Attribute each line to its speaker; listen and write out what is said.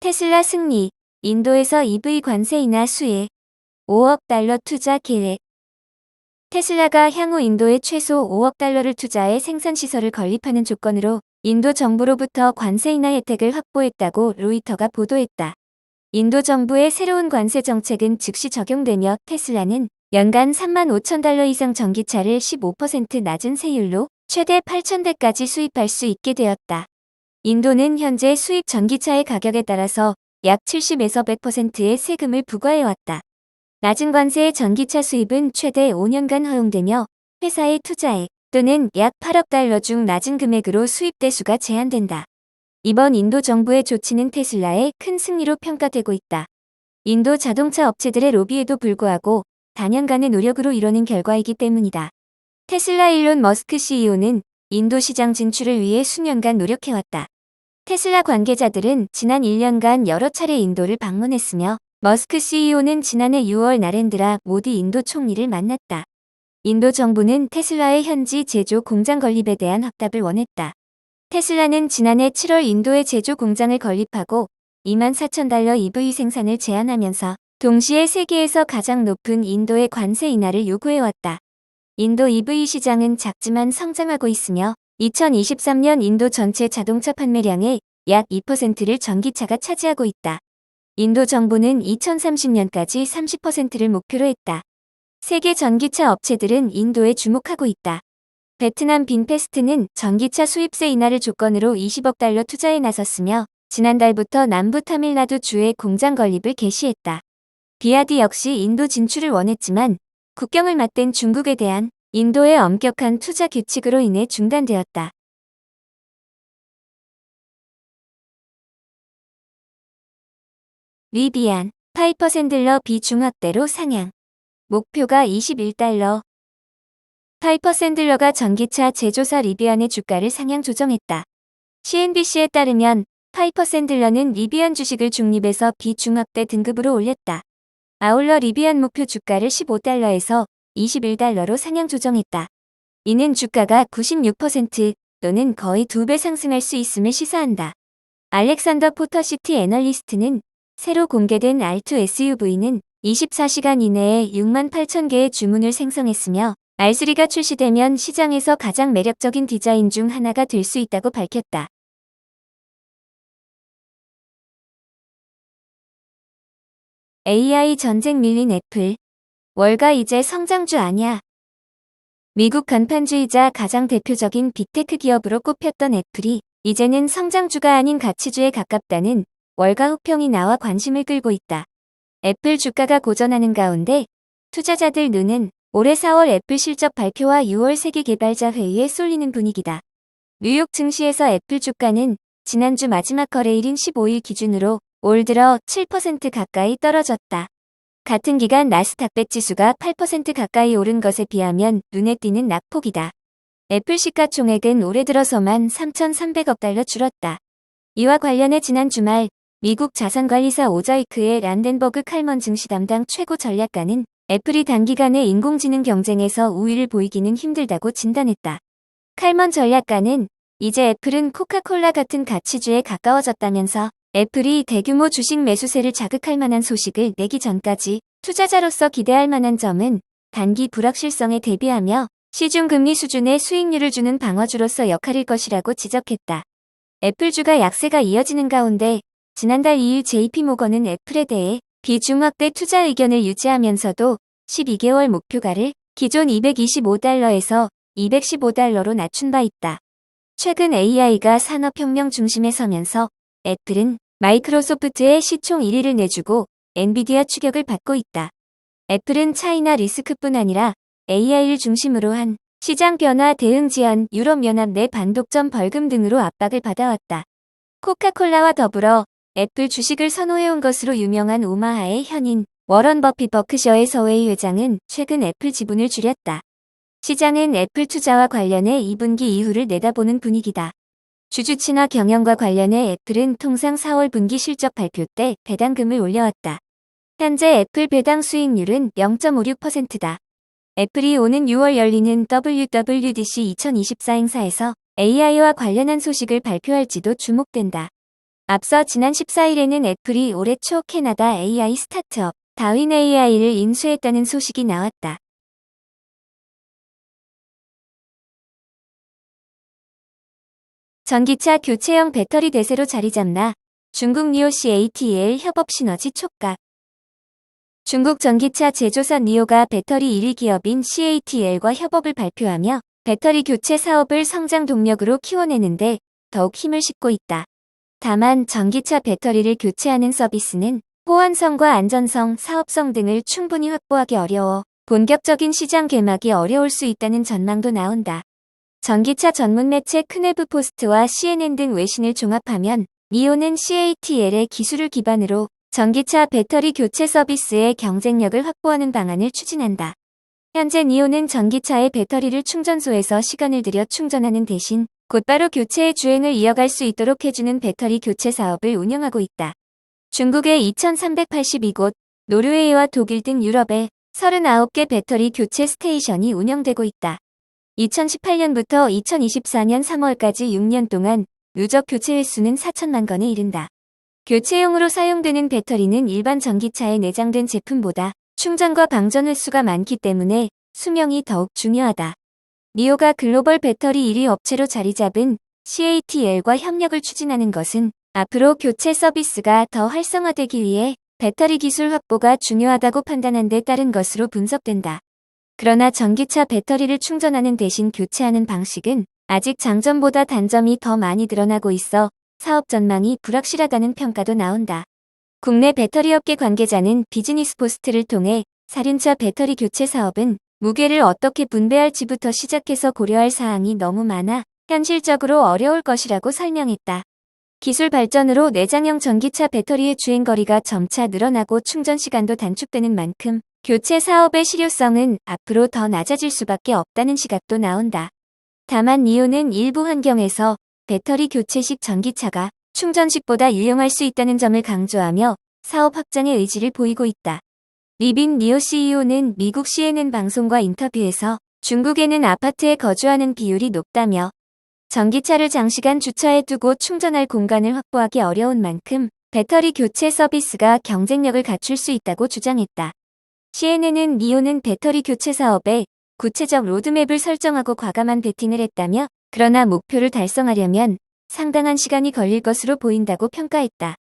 Speaker 1: 테슬라 승리, 인도에서 EV 관세 인하 수혜, 5억 달러 투자 계획. 테슬라가 향후 인도에 최소 5억 달러를 투자해 생산시설을 건립하는 조건으로 인도 정부로부터 관세 인하 혜택을 확보했다고 로이터가 보도했다. 인도 정부의 새로운 관세 정책은 즉시 적용되며 테슬라는 연간 3만 5천 달러 이상 전기차를 15% 낮은 세율로 최대 8,000대까지 수입할 수 있게 되었다. 인도는 현재 수입 전기차의 가격에 따라서 약 70에서 100%의 세금을 부과해왔다. 낮은 관세의 전기차 수입은 최대 5년간 허용되며 회사의 투자액 또는 약 8억 달러 중 낮은 금액으로 수입 대수가 제한된다. 이번 인도 정부의 조치는 테슬라의 큰 승리로 평가되고 있다. 인도 자동차 업체들의 로비에도 불구하고 단연간의 노력으로 이뤄낸 결과이기 때문이다. 테슬라 일론 머스크 CEO는 인도 시장 진출을 위해 수년간 노력해왔다. 테슬라 관계자들은 지난 1년간 여러 차례 인도를 방문했으며 머스크 CEO는 지난해 6월 나렌드라 모디 인도 총리를 만났다. 인도 정부는 테슬라의 현지 제조 공장 건립에 대한 확답을 원했다. 테슬라는 지난해 7월 인도에 제조 공장을 건립하고 2만 4천 달러 EV 생산을 제한하면서 동시에 세계에서 가장 높은 인도의 관세 인하를 요구해왔다. 인도 EV 시장은 작지만 성장하고 있으며 2023년 인도 전체 자동차 판매량의 약 2%를 전기차가 차지하고 있다. 인도 정부는 2030년까지 30%를 목표로 했다. 세계 전기차 업체들은 인도에 주목하고 있다. 베트남 빈페스트는 전기차 수입세 인하를 조건으로 20억 달러 투자에 나섰으며 지난달부터 남부 타밀나두 주에 공장 건립을 개시했다. 비아디 역시 인도 진출을 원했지만 국경을 맞댄 중국에 대한 인도의 엄격한 투자 규칙으로 인해 중단되었다. 리비안, 파이퍼 샌들러 비중 확대로 상향. 목표가 21달러. 파이퍼 샌들러가 전기차 제조사 리비안의 주가를 상향 조정했다. CNBC에 따르면 파이퍼 샌들러는 리비안 주식을 중립에서 비중확대 등급으로 올렸다. 아울러 리비안 목표 주가를 15달러에서 21달러로 상향 조정했다. 이는 주가가 96% 또는 거의 2배 상승할 수 있음을 시사한다. 알렉산더 포터시티 애널리스트는 새로 공개된 R2 SUV는 24시간 이내에 6만 8천 개의 주문을 생성했으며 R3가 출시되면 시장에서 가장 매력적인 디자인 중 하나가 될 수 있다고 밝혔다. AI 전쟁 밀린 애플. 월가 이제 성장주 아냐. 미국 간판주의자 가장 대표적인 빅테크 기업으로 꼽혔던 애플이 이제는 성장주가 아닌 가치주에 가깝다는 월가 혹평이 나와 관심을 끌고 있다. 애플 주가가 고전하는 가운데 투자자들 눈은 올해 4월 애플 실적 발표와 6월 세계 개발자 회의에 쏠리는 분위기다. 뉴욕 증시에서 애플 주가는 지난주 마지막 거래일인 15일 기준으로 올 들어 7% 가까이 떨어졌다. 같은 기간 나스닥 100 지수가 8% 가까이 오른 것에 비하면 눈에 띄는 낙폭이다. 애플 시가총액은 올해 들어서만 3,300억 달러 줄었다. 이와 관련해 지난 주말 미국 자산관리사 오저이크의 란덴버그 칼먼 증시 담당 최고 전략가는 애플이 단기간에 인공지능 경쟁에서 우위를 보이기는 힘들다고 진단했다. 칼먼 전략가는 이제 애플은 코카콜라 같은 가치주에 가까워졌다면서 애플이 대규모 주식 매수세를 자극할 만한 소식을 내기 전까지 투자자로서 기대할 만한 점은 단기 불확실성에 대비하며 시중금리 수준의 수익률을 주는 방어주로서 역할일 것이라고 지적했다. 애플주가 약세가 이어지는 가운데 지난달 2일 JP모건은 애플에 대해 비중 확대 투자 의견을 유지하면서도 12개월 목표가를 기존 225달러에서 215달러로 낮춘 바 있다. 최근 AI가 산업혁명 중심에 서면서 애플은 마이크로소프트의 시총 1위를 내주고 엔비디아 추격을 받고 있다. 애플은 차이나 리스크뿐 아니라 AI를 중심으로 한 시장 변화 대응 지연, 유럽연합 내 반독점 벌금 등으로 압박을 받아왔다. 코카콜라와 더불어 애플 주식을 선호해온 것으로 유명한 오마하의 현인 워런 버핏 버크셔의 서웨이 회장은 최근 애플 지분을 줄였다. 시장은 애플 투자와 관련해 2분기 이후를 내다보는 분위기다. 주주 친화 경영과 관련해 애플은 통상 4월 분기 실적 발표 때 배당금을 올려왔다. 현재 애플 배당 수익률은 0.56%다. 애플이 오는 6월 열리는 WWDC 2024 행사에서 AI와 관련한 소식을 발표할지도 주목된다. 앞서 지난 14일에는 애플이 올해 초 캐나다 AI 스타트업 다윈 AI를 인수했다는 소식이 나왔다. 전기차 교체형 배터리 대세로 자리잡나 중국 니오 CATL 협업 시너지 촉각. 중국 전기차 제조사 니오가 배터리 1위 기업인 CATL과 협업을 발표하며 배터리 교체 사업을 성장 동력으로 키워내는데 더욱 힘을 싣고 있다. 다만 전기차 배터리를 교체하는 서비스는 호환성과 안전성, 사업성 등을 충분히 확보하기 어려워 본격적인 시장 개막이 어려울 수 있다는 전망도 나온다. 전기차 전문 매체 크네브 포스트와 CNN 등 외신을 종합하면 니오는 CATL의 기술을 기반으로 전기차 배터리 교체 서비스의 경쟁력을 확보하는 방안을 추진한다. 현재 니오는 전기차의 배터리를 충전소에서 시간을 들여 충전하는 대신 곧바로 교체의 주행을 이어갈 수 있도록 해주는 배터리 교체 사업을 운영하고 있다. 중국의 2382곳, 노르웨이와 독일 등 유럽의 39개 배터리 교체 스테이션이 운영되고 있다. 2018년부터 2024년 3월까지 6년 동안 누적 교체 횟수는 4천만 건에 이른다. 교체용으로 사용되는 배터리는 일반 전기차에 내장된 제품보다 충전과 방전 횟수가 많기 때문에 수명이 더욱 중요하다. 니오가 글로벌 배터리 1위 업체로 자리 잡은 CATL과 협력을 추진하는 것은 앞으로 교체 서비스가 더 활성화되기 위해 배터리 기술 확보가 중요하다고 판단한 데 따른 것으로 분석된다. 그러나 전기차 배터리를 충전하는 대신 교체하는 방식은 아직 장점보다 단점이 더 많이 드러나고 있어 사업 전망이 불확실하다는 평가도 나온다. 국내 배터리업계 관계자는 비즈니스포스트를 통해 4륜차 배터리 교체 사업은 무게를 어떻게 분배할지부터 시작해서 고려할 사항이 너무 많아 현실적으로 어려울 것이라고 설명했다. 기술 발전으로 내장형 전기차 배터리의 주행거리가 점차 늘어나고 충전 시간도 단축되는 만큼 교체 사업의 실효성은 앞으로 더 낮아질 수밖에 없다는 시각도 나온다. 다만 니오는 일부 환경에서 배터리 교체식 전기차가 충전식보다 유용할 수 있다는 점을 강조하며 사업 확장의 의지를 보이고 있다. 리빈 니오 CEO는 미국 CNN 방송과 인터뷰에서 중국에는 아파트에 거주하는 비율이 높다며 전기차를 장시간 주차해 두고 충전할 공간을 확보하기 어려운 만큼 배터리 교체 서비스가 경쟁력을 갖출 수 있다고 주장했다. CNN은 니오는 배터리 교체 사업에 구체적 로드맵을 설정하고 과감한 베팅을 했다며 그러나 목표를 달성하려면 상당한 시간이 걸릴 것으로 보인다고 평가했다.